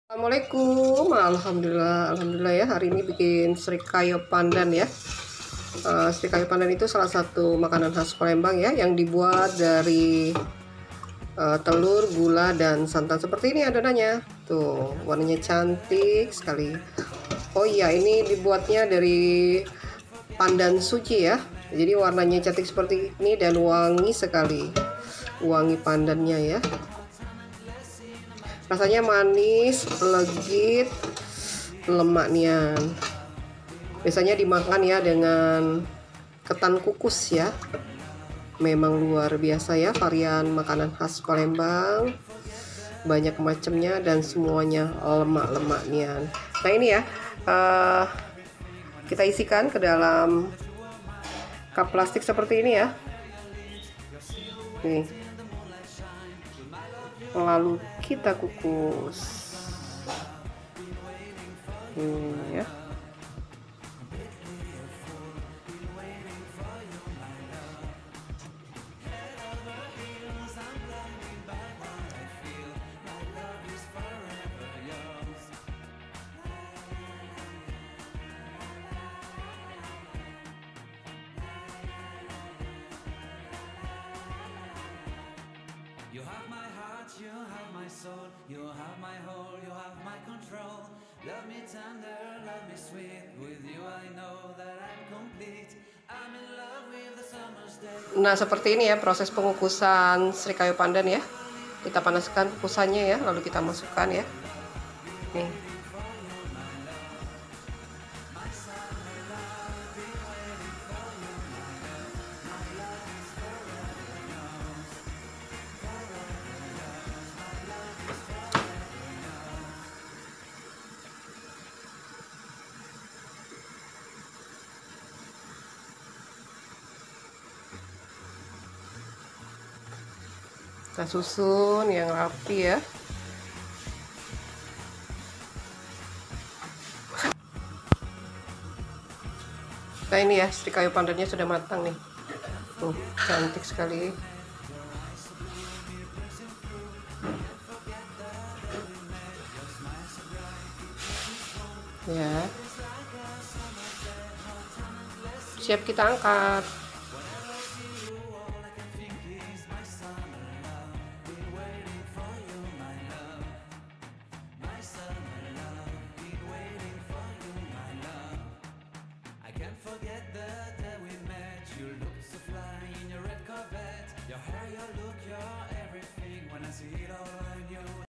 Assalamualaikum, alhamdulillah ya, hari ini bikin srikayo pandan ya. Srikayo pandan itu salah satu makanan khas Palembang ya, yang dibuat dari telur, gula, dan santan. Seperti ini adonannya. Tuh, warnanya cantik sekali. Oh iya, ini dibuatnya dari pandan suci ya. Jadi warnanya cantik seperti ini dan wangi sekali. Wangi pandannya ya. Rasanya manis, legit, lemak nian. Biasanya dimakan ya dengan ketan kukus ya. Memang luar biasa ya, varian makanan khas Palembang. Banyak macamnya dan semuanya lemak-lemak nian. Nah ini ya, kita isikan ke dalam cup plastik seperti ini ya. Nih. Lalu kita kukus. Ya. You have my heart, you have my soul, you have my whole, you have my control. Love me tender, love me sweet. With you I know that I'm complete. I'm in love with the summer's day. Nah, seperti ini ya proses pengukusan srikayo pandan ya. Kita panaskan kukusannya ya, lalu kita masukkan ya. Nih. Kita susun yang rapi ya. Nah ini ya, srikayo pandannya sudah matang nih. Tuh, cantik sekali. Ya. Siap kita angkat. Your hair, your look, your everything. When I see it all on you,